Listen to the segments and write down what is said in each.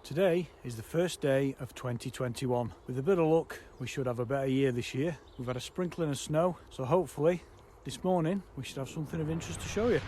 Today is the first day of 2021. With a bit of luck, we should have a better year this year. We've had a sprinkling of snow, so hopefully this morning we should have something of interest to show you.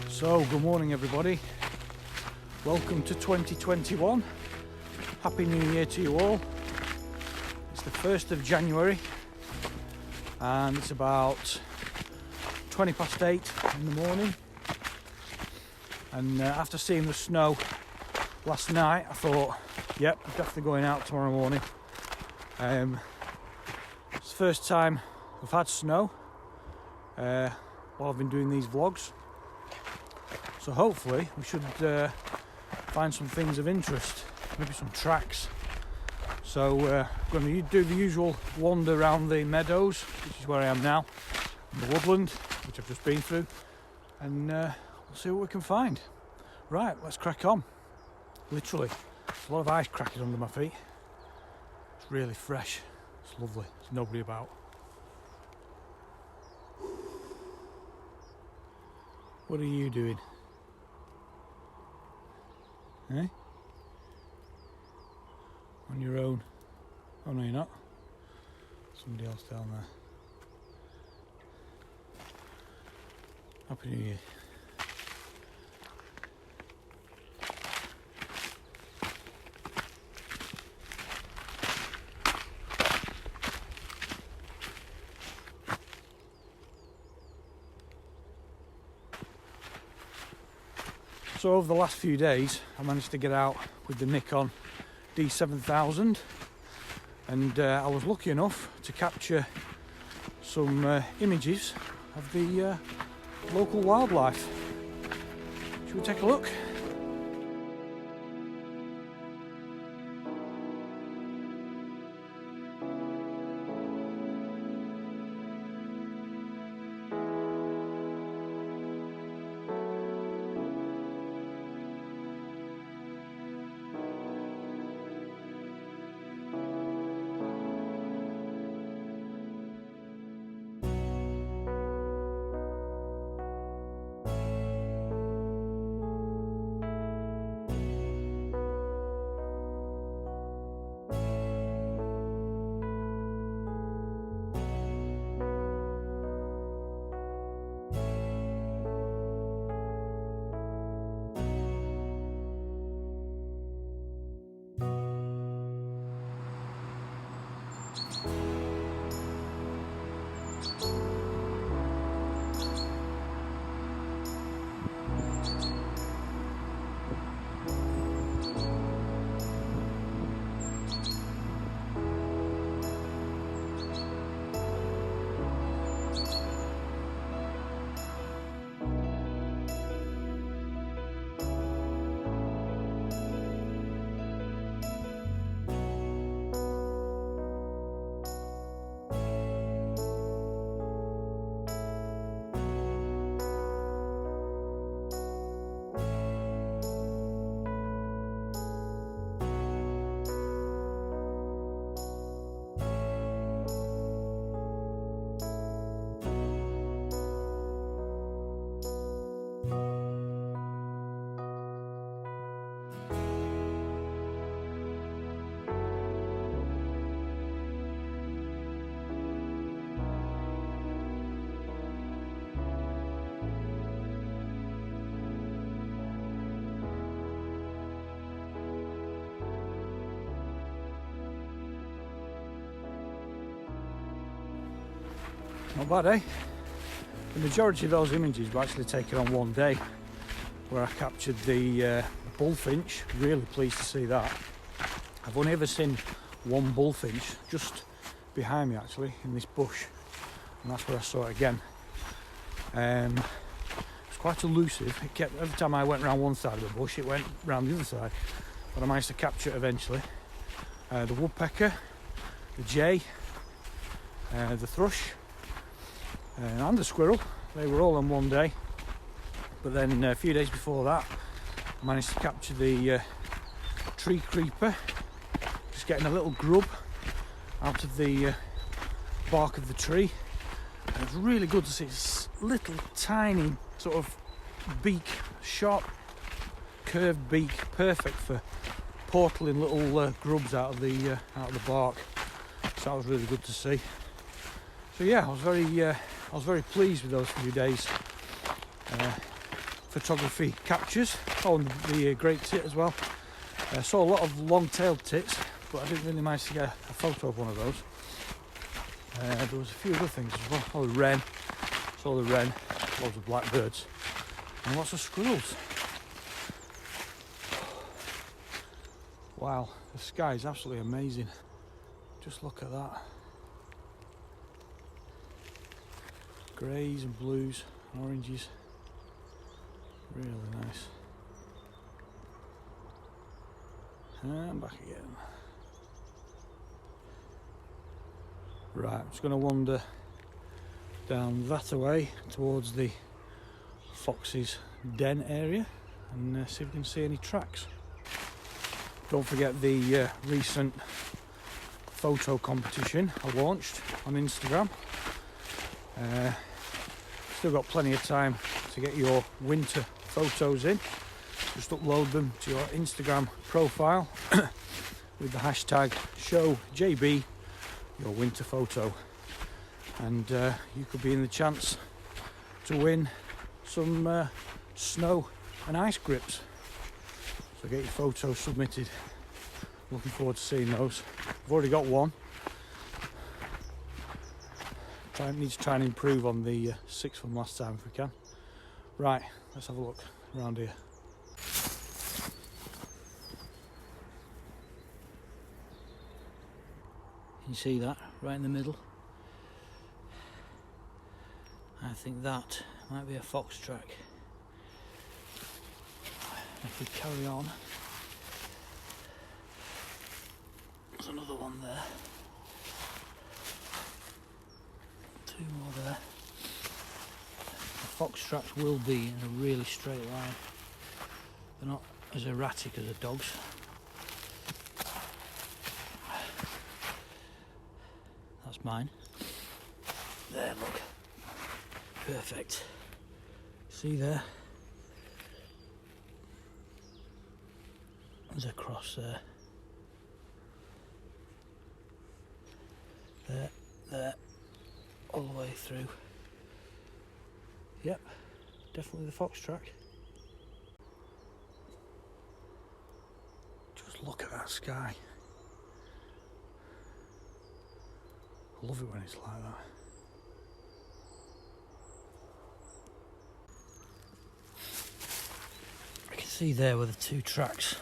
So, good morning everybody. Welcome to 2021. Happy New Year to you all. It's the 1st of January and it's about 20 past 8 in the morning. And after seeing the snow last night, I thought, yep, I'm definitely going out tomorrow morning. It's the first time we've had snow while I've been doing these vlogs. So hopefully we should find some things of interest, maybe some tracks. So I'm going to do the usual wander around the meadows, which is where I am now, and the woodland, which I've just been through, and we'll see what we can find. Right, let's crack on. Literally, there's a lot of ice cracking under my feet. It's really fresh, it's lovely, there's nobody about. What are you doing? Eh? On your own? Oh no, you're not. Somebody else down there. Happy New Year. So over the last few days I managed to get out with the Nikon D7000 and I was lucky enough to capture some images of the local wildlife. Should we take a look? Not bad, eh? The majority of those images were actually taken on one day, where I captured the bullfinch. Really pleased to see that. I've only ever seen one bullfinch just behind me, actually, in this bush, and that's where I saw it again. It's quite elusive. It kept, every time I went around one side of the bush, it went round the other side, but I managed to capture it eventually. The woodpecker, the jay, the thrush, and the squirrel, they were all on one day. But then a few days before that, I managed to capture the tree creeper, just getting a little grub out of the bark of the tree. And it was really good to see this little tiny sort of beak, sharp curved beak, perfect for portaling little grubs out of the bark. So that was really good to see. So yeah, I was very pleased with those few days. Photography captures. Oh, and the great tit as well. I saw a lot of long-tailed tits, but I didn't really manage to get a photo of one of those. There was a few other things as well. Oh, the wren. Saw the wren. Loads of blackbirds and lots of squirrels. Wow, the sky is absolutely amazing. Just look at that. Greys and blues and oranges. Really nice. And back again. Right, I'm just going to wander down that away towards the fox's den area and see if we can see any tracks. Don't forget the recent photo competition I launched on Instagram. Still got plenty of time to get your winter photos in. Just upload them to your Instagram profile with the hashtag #ShowJB your winter photo, and you could be in the chance to win some snow and ice grips. So get your photos submitted. Looking forward to seeing those. I've already got one. Need to try and improve on the 6 from last time if we can. Right, let's have a look around here. You see that right in the middle? I think that might be a fox track. If we carry on, there's another one there. 2 more there. The fox tracks will be in a really straight line. They're not as erratic as the dogs. That's mine. There, look. Perfect. See there? There's a cross there. There. All the way through. Yep, definitely the fox track. Just look at that sky. I love it when it's like that. I can see there where the 2 tracks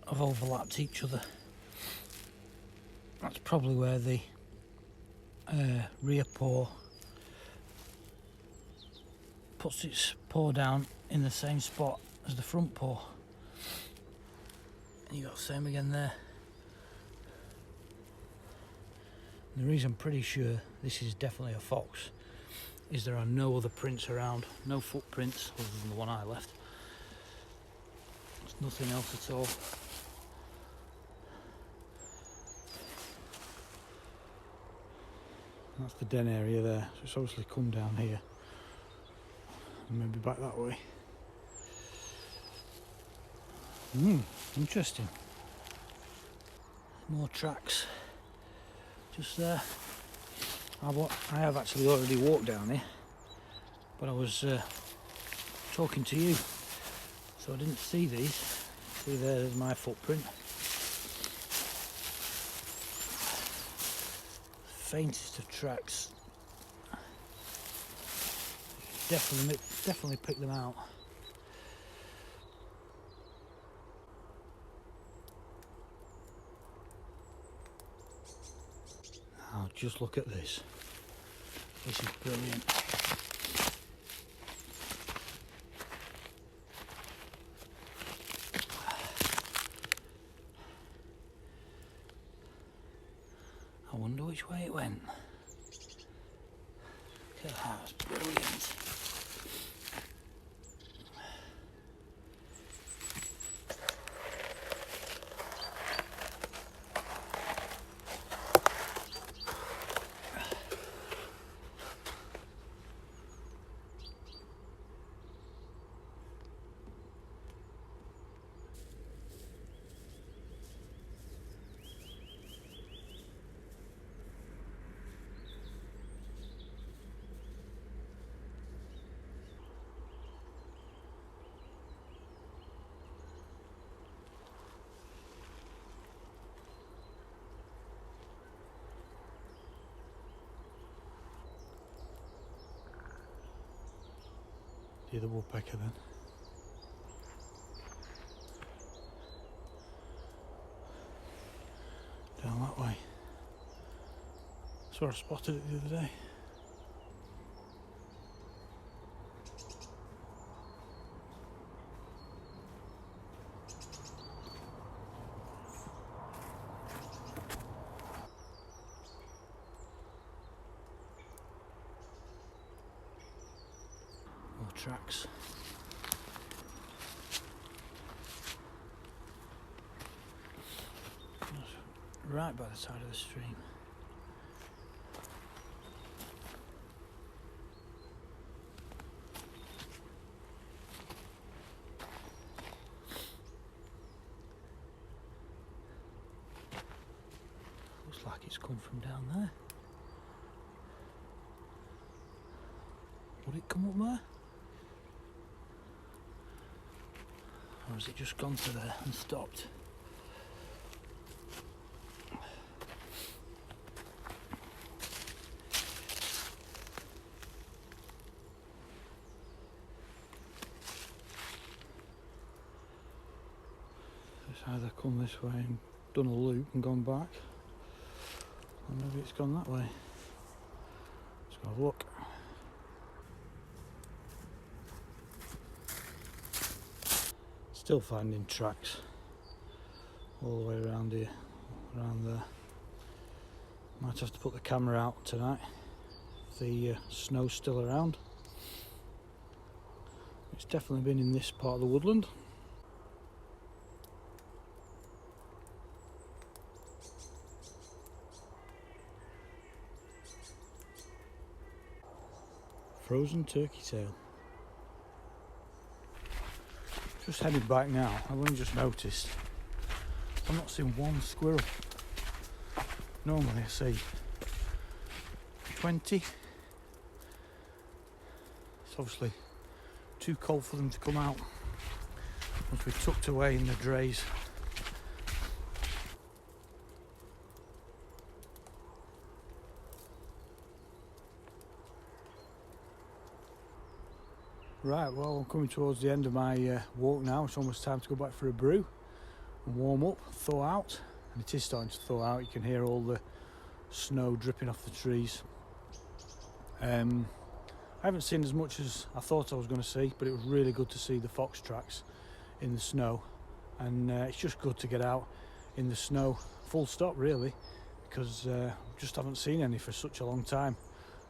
have overlapped each other. That's probably where the rear paw puts its paw down in the same spot as the front paw. And you got the same again there. And the reason I'm pretty sure this is definitely a fox is there are no other prints around, no footprints other than the one I left. There's nothing else at all. That's the den area there, so it's obviously come down here and maybe back that way. Interesting. More tracks just there. I have actually already walked down here, but I was talking to you, so I didn't see these. See, there's my footprint. Faintest of tracks definitely pick them out. Now just look at this. This is brilliant. I wonder which way it went. Look at that, it's brilliant. The other woodpecker then. Down that way. That's where I spotted it the other day. More tracks. Right by the side of the stream. Looks like it's come from down there. Would it come up there? Or has it just gone to there and stopped? It's either come this way and done a loop and gone back, or maybe it's gone that way. Let's go have a look. Still finding tracks all the way around here, around there. Might have to put the camera out tonight if the snow's still around. It's definitely been in this part of the woodland. Frozen turkey tail. Just heading back now. I've only just noticed I've not seen one squirrel. Normally I see 20. It's obviously too cold for them to come out. Must be tucked away in the drays. Right, well, I'm coming towards the end of my walk now. It's almost time to go back for a brew and warm up, thaw out. And it is starting to thaw out. You can hear all the snow dripping off the trees. I haven't seen as much as I thought I was going to see, but it was really good to see the fox tracks in the snow. And it's just good to get out in the snow, full stop really, because just haven't seen any for such a long time.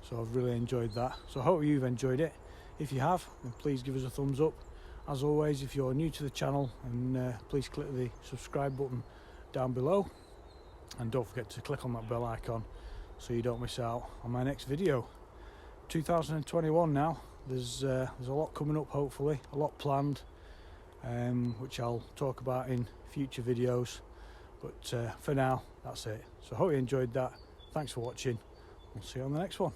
So I've really enjoyed that. So I hope you've enjoyed it. If you have, then please give us a thumbs up. As always, if you're new to the channel, and please click the subscribe button down below, and don't forget to click on that bell icon so you don't miss out on my next video. 2021 now, there's a lot coming up, hopefully, a lot planned, which I'll talk about in future videos, but for now that's it. So I hope you enjoyed that. Thanks for watching. We'll see you on the next one.